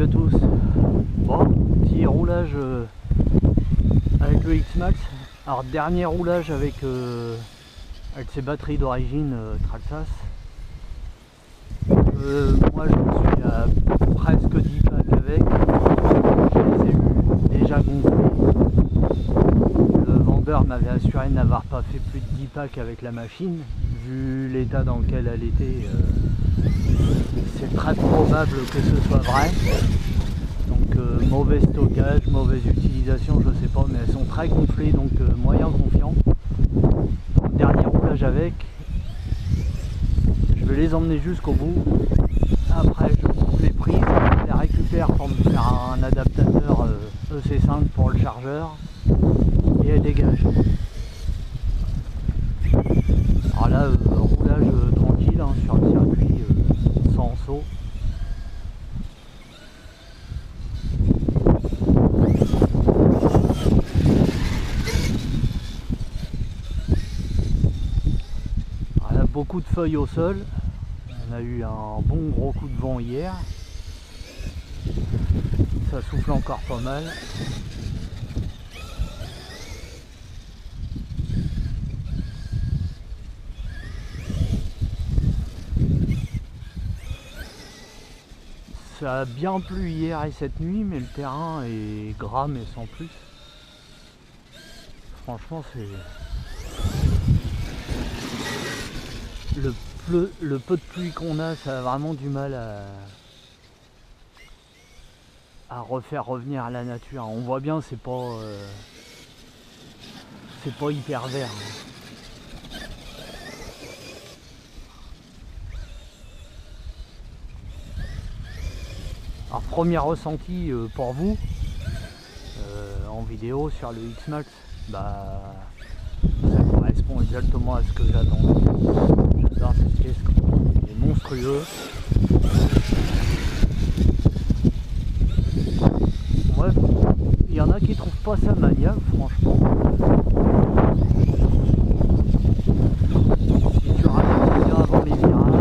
à tous. Bon, petit roulage avec le X-Max. Alors dernier roulage avec ses batteries d'origine Traxxas. Moi je suis à presque 10 packs avec. Je les ai eu déjà gonflés. Le vendeur m'avait assuré de n'avoir pas fait plus de 10 packs avec la machine. Vu l'état dans lequel elle était, c'est très probable que ce soit vrai. Donc mauvais stockage, mauvaise utilisation, je sais pas, mais elles sont très gonflées, donc moyen confiant. Dernier roulage avec, je vais les emmener jusqu'au bout. Après je coupe les prises, je les récupère pour me faire un adaptateur EC5 pour le chargeur et elle dégage. Alors là, roulage tranquille hein, sur le circuit sans saut. Voilà, beaucoup de feuilles au sol. On a eu un bon gros coup de vent hier. Ça souffle encore pas mal. Ça a bien plu hier et cette nuit, mais le terrain est gras mais sans plus. Franchement, c'est le peu de pluie qu'on a, ça a vraiment du mal à refaire revenir à la nature. On voit bien, c'est pas hyper vert. Alors premier ressenti pour vous en vidéo sur le X-Max, bah ça correspond exactement à ce que j'attendais. J'adore cette caisse, elle est monstrueux. Ouais, il y en a qui trouvent pas ça maniable, franchement. Si tu ralentis bien avant les virages,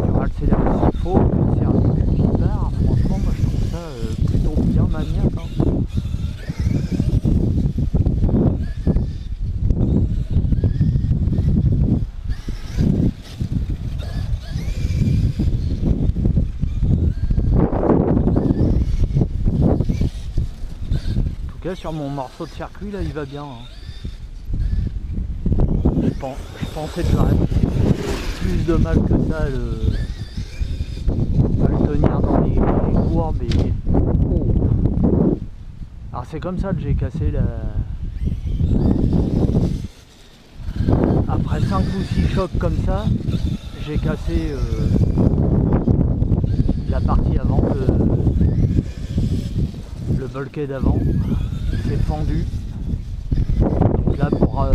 tu accélères comme il faut, c'est un véhicule qui part. Franchement, moi je trouve ça plutôt bien maniable. Hein. Sur mon morceau de circuit là il va bien hein. Je pensais que j'aurais plus de mal que ça à le tenir dans les courbes et... Oh. Alors c'est comme ça que j'ai cassé la... Après 5 ou 6 chocs comme ça, j'ai cassé la partie avant, le bulkhead d'avant. C'est fendu. Donc là pour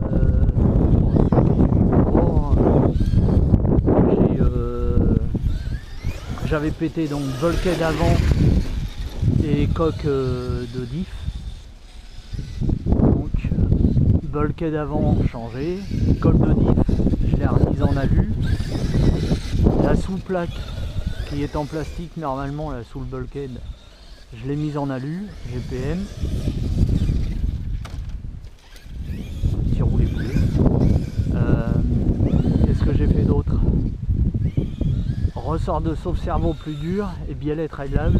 j'avais pété donc bulkhead avant et coque de diff. Donc bulkhead avant changé, coque de diff, je l'ai remise en alu. La sous-plaque qui est en plastique normalement là sous le bulkhead, je l'ai mise en alu, GPM. Qu'est-ce que j'ai fait d'autre? Ressort de sauve-cerveau plus dur et biellette réglable.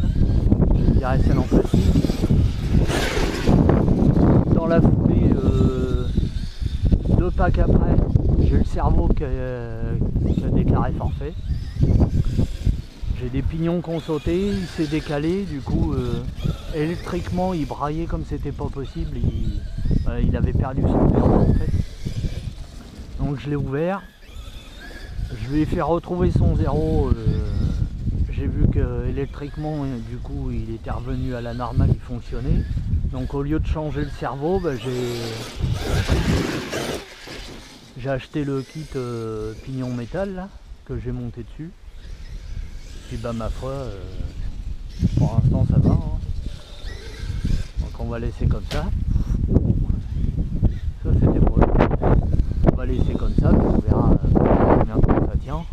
Je dirais celle en plastique. Dans la foulée, 2 packs après, j'ai le cerveau qui a déclaré forfait. J'ai des pignons qui ont sauté, il s'est décalé, du coup électriquement il braillait comme c'était pas possible, il avait perdu son verre en fait. Donc je l'ai ouvert, je lui ai fait retrouver son zéro, j'ai vu que électriquement du coup il était revenu à la normale, il fonctionnait. Donc au lieu de changer le cerveau, bah, j'ai acheté le kit pignon métal là, que j'ai monté dessus. Puis bah ma foi, pour l'instant ça va. Hein. Donc on va laisser comme ça. Ça c'était pour eux. On va laisser comme ça, puis on verra combien de temps ça tient.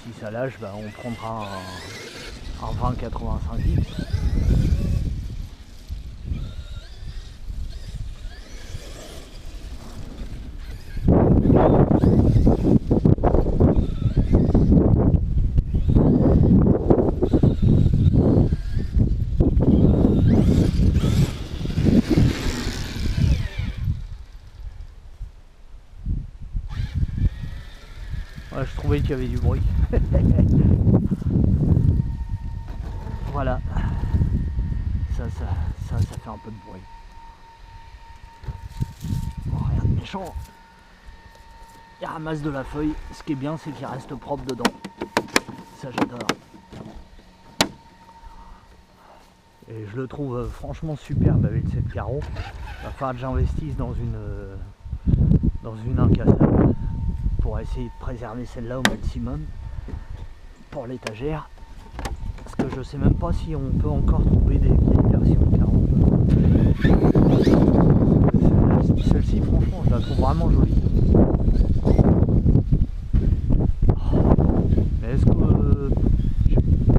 si ça lâche, bah, on prendra un 20-85X. Ouais, je trouvais qu'il y avait du bruit. Voilà. Ça fait un peu de bruit. Bon, rien de méchant. Il ramasse de la feuille. Ce qui est bien, c'est qu'il reste propre dedans. Ça, j'adore. Et je le trouve franchement superbe avec cette carreau. Il va falloir que j'investisse dans une incassable pour essayer de préserver celle-là au maximum pour l'étagère. Parce que je sais même pas si on peut encore trouver des vieilles versions de carreaux. Celle-ci, franchement, je la trouve vraiment jolie. Mais est-ce que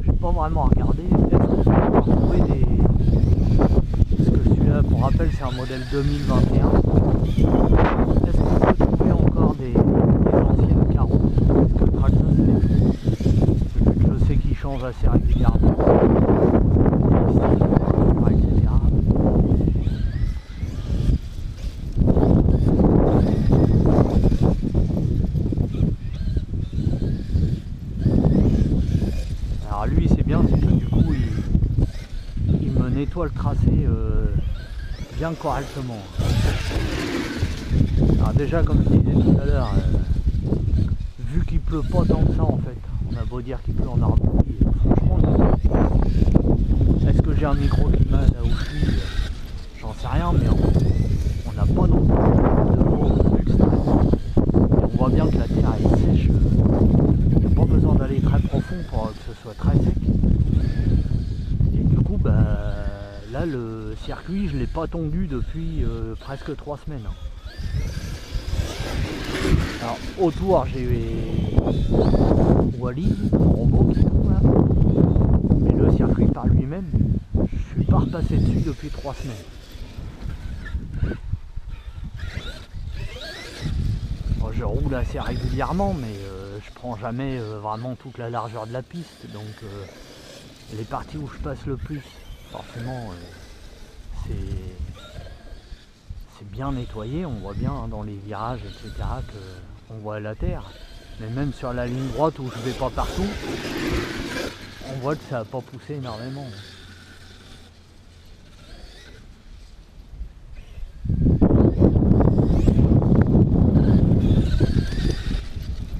j'ai pas vraiment regardé, est-ce que je peux encore trouver des... Parce que celui-là, pour rappel, c'est un modèle 2021. Est-ce qu'on peut trouver encore des anciennes carreaux que Traxxas fait? Je sais qu'ils changent assez régulièrement, etc. Alors lui, c'est bien, c'est que du coup, il me nettoie le tracé bien correctement. Alors déjà, comme je disais tout à l'heure, vu qu'il pleut pas tant que ça en fait, on a beau dire qu'il pleut en Normandie, franchement, est-ce que j'ai un microclimat là où je suis? J'en sais rien, mais on n'a pas non plus de vent extrême. On voit bien que la terre est sèche, il n'y a pas besoin d'aller très profond pour que ce soit très sec. Et du coup, bah, là le circuit, je ne l'ai pas tondu depuis presque 3 semaines. Alors autour, j'ai Wally, mon robot qui tombe là. Mais le circuit par lui-même, je suis pas repassé dessus depuis 3 semaines. Bon, je roule assez régulièrement, mais je prends jamais vraiment toute la largeur de la piste. Donc les parties où je passe le plus, forcément, c'est bien nettoyé. On voit bien hein, dans les virages, etc. qu'on voit la terre. Mais même sur la ligne droite où je vais pas partout, on voit que ça n'a pas poussé énormément.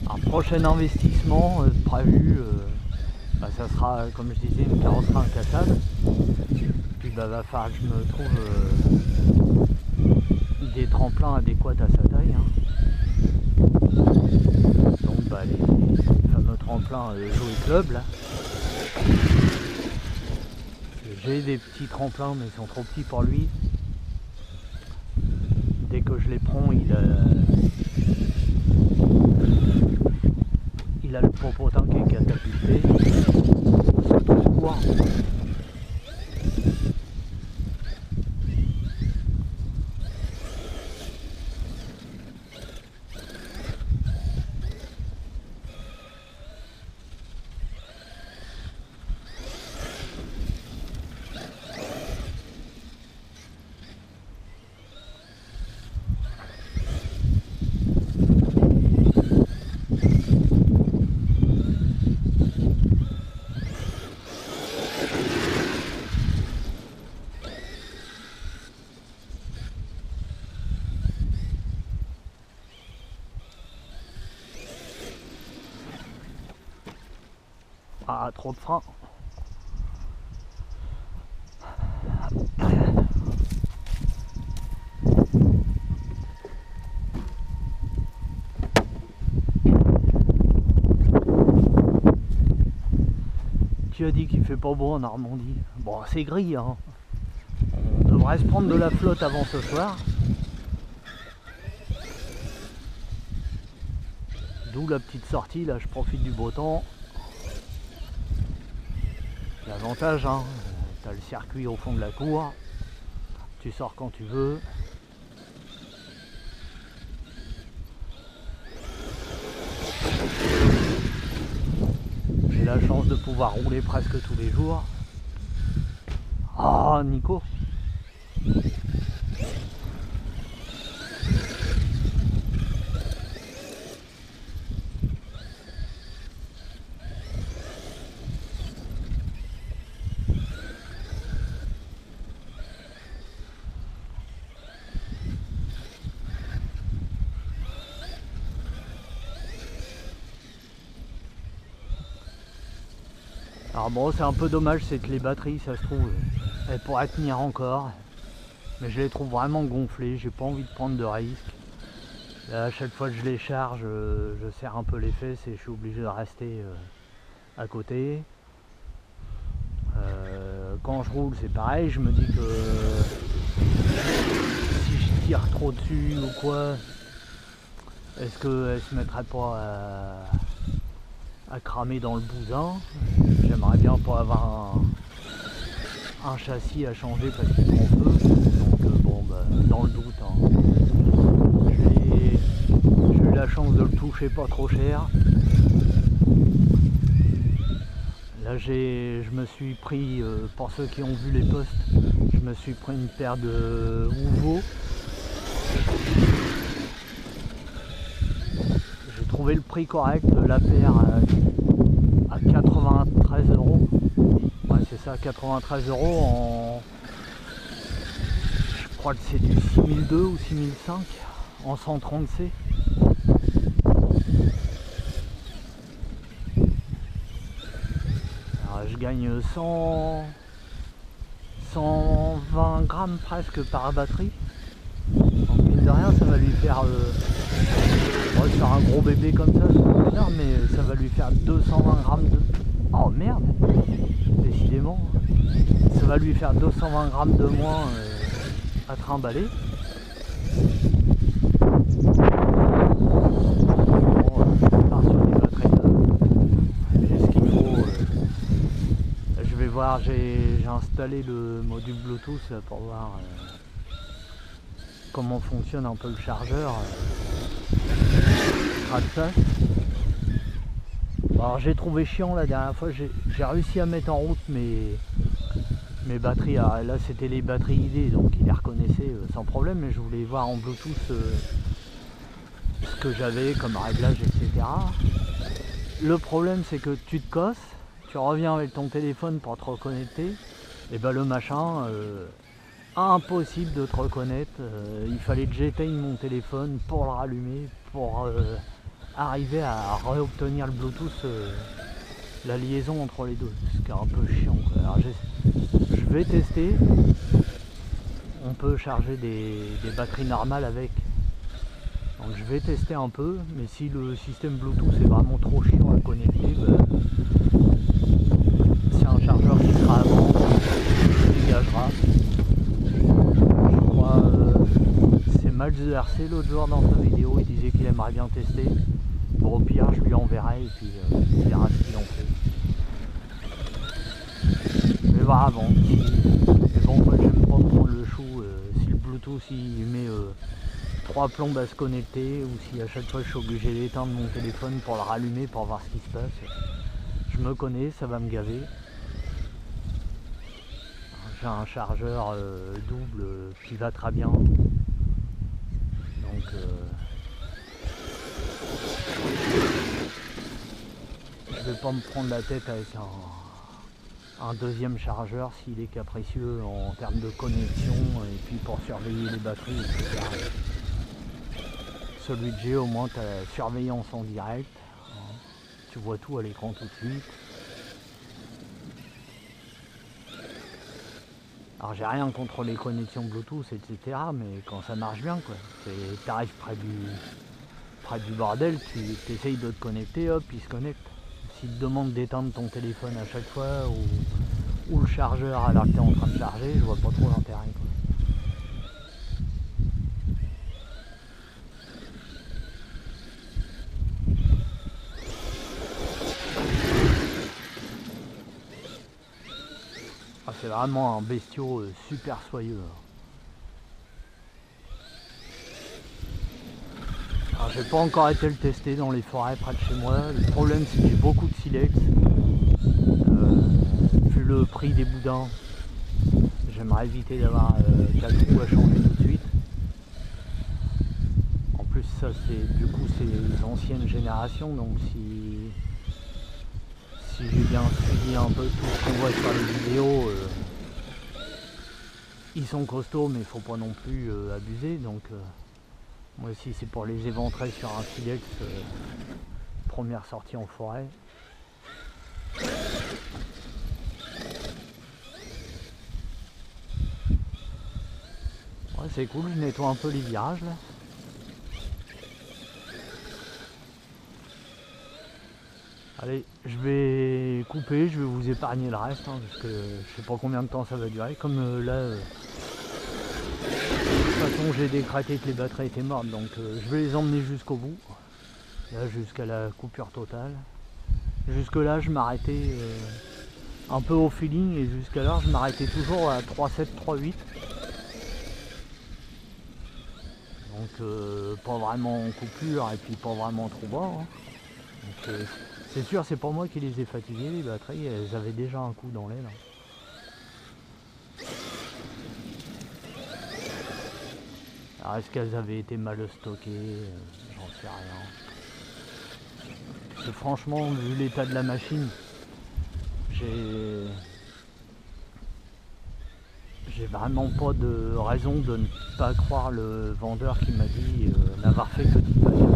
Un prochain investissement prévu, bah, ça sera, comme je disais, une carrosserie incassable. Puis bah, va falloir que je me trouve des tremplins adéquats à sa taille. Hein. Donc bah, les fameux tremplins Joey Club là. J'ai des petits tremplins mais ils sont trop petits pour lui. Dès que je les prends, il a le popotin qui est catapulté. C'est trop court. Ah, trop de frein. Tu as dit qu'il fait pas beau en Normandie. Bon, c'est gris, hein. On devrait se prendre de la flotte avant ce soir. D'où la petite sortie, là je profite du beau temps. l'avantage, hein. Tu as le circuit au fond de la cour, tu sors quand tu veux. J'ai la chance de pouvoir rouler presque tous les jours. Ah, Nico! Alors bon, c'est un peu dommage, c'est que les batteries, ça se trouve, elles pourraient tenir encore, mais je les trouve vraiment gonflées, j'ai pas envie de prendre de risques. Là, à chaque fois que je les charge, je serre un peu les fesses et je suis obligé de rester à côté. Quand je roule, c'est pareil, je me dis que si je tire trop dessus ou quoi, est-ce qu'elle se mettrait pas à cramer dans le bousin? J'aimerais bien pas avoir un châssis à changer parce qu'il prend feu. Donc bon, bah, dans le doute, hein. J'ai eu la chance de le toucher pas trop cher. Là je me suis pris, pour ceux qui ont vu les posts, je me suis pris une paire de Ouvo. J'ai trouvé le prix correct de la paire à 93 €. Ouais, c'est ça, 93 € en... Je crois que c'est du 6002 ou 6005 en 130C. Alors, je gagne 120 grammes presque par batterie. Donc mine de rien, ça va lui faire... sur un gros bébé comme ça, c'est pas énorme, mais ça va lui faire 220 grammes de... Oh merde! Décidément, ça va lui faire 220 grammes de moins à trimballer. Bon, je pars sur des batteries, j'ai ce qu'il faut. Je vais voir, j'ai installé le module Bluetooth là, pour voir comment fonctionne un peu le chargeur. Alors j'ai trouvé chiant la dernière fois, j'ai réussi à mettre en route mes batteries. Alors, là c'était les batteries ID, donc il les reconnaissait sans problème, mais je voulais voir en Bluetooth ce que j'avais comme réglage, etc. Le problème c'est que tu te casses, tu reviens avec ton téléphone pour te reconnecter, et ben le machin, impossible de te reconnaître. Il fallait que j'éteigne mon téléphone pour le rallumer, pour arriver à réobtenir le Bluetooth, la liaison entre les deux, ce qui est un peu chiant, quoi. Alors je vais tester. On peut charger des batteries normales avec, donc je vais tester un peu, mais si le système Bluetooth est vraiment trop chiant à connecter, c'est un chargeur qui sera avant, qui dégagera. Je crois c'est Max ERC l'autre jour dans sa vidéo, il disait qu'il aimerait bien tester. Bon, au pire je lui enverrai et puis il verra ce qu'il en fait. Je vais voir avant. Mais bon, moi j'aime pas prendre le chou si le Bluetooth il met 3 plombes à se connecter, ou si à chaque fois je suis obligé d'éteindre mon téléphone pour le rallumer pour voir ce qui se passe. Je me connais, ça va me gaver. J'ai un chargeur double qui va très bien. Donc je vais pas me prendre la tête avec un deuxième chargeur s'il est capricieux en termes de connexion et puis pour surveiller les batteries, etc. Celui que j'ai, au moins tu as la surveillance en direct, tu vois tout à l'écran tout de suite. Alors j'ai rien contre les connexions Bluetooth, etc. mais quand ça marche bien, quoi, tu arrives près du bordel, tu essayes de te connecter, hop, il se connecte. S'il te demande d'éteindre ton téléphone à chaque fois, ou le chargeur alors que tu es en train de charger, je vois pas trop l'intérêt, quoi. c'est vraiment un bestiau super soyeux. Alors j'ai pas encore été le tester dans les forêts près de chez moi. Le problème c'est que j'ai beaucoup de silex. Vu le prix des boudins, j'aimerais éviter d'avoir 4 roues à changer tout de suite. En plus ça c'est du coup c'est les anciennes générations, donc si j'ai bien suivi un peu tout ce qu'on voit sur les vidéos, ils sont costauds mais il faut pas non plus abuser, donc moi aussi c'est pour les éventrer sur un silex, première sortie en forêt. Ouais, c'est cool, je nettoie un peu les virages là. Allez, je vais couper, je vais vous épargner le reste, hein, parce que je sais pas combien de temps ça va durer. Comme là, de toute façon j'ai décrété que les batteries étaient mortes, donc je vais les emmener jusqu'au bout. Là, jusqu'à la coupure totale. Jusque là, je m'arrêtais un peu au feeling, et jusqu'alors, je m'arrêtais toujours à 3,7, 3,8. Donc pas vraiment en coupure et puis pas vraiment trop bas. Hein. Donc c'est sûr, c'est pas moi qui les ai fatiguées, les batteries, elles avaient déjà un coup dans l'aile. Alors est-ce qu'elles avaient été mal stockées, j'en sais rien. Parce que franchement, vu l'état de la machine, j'ai vraiment pas de raison de ne pas croire le vendeur qui m'a dit n'avoir fait que du papier.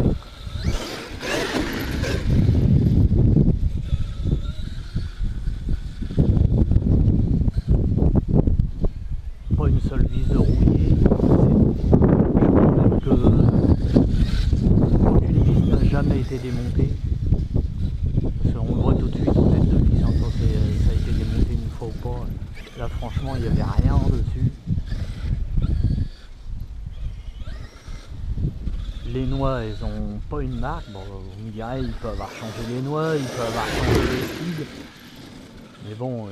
Pas une seule vis de rouillé. Je crois même que aucune vis n'a jamais été démontée. Parce qu'on le voit tout de suite en tête de vis, hein, quand ça a été démonté une fois ou pas. Là franchement il n'y avait rien dessus. Les noix, elles ont pas une marque. Bon, vous me direz, il peut avoir changé les noix, il peut avoir changé les styles. Mais bon,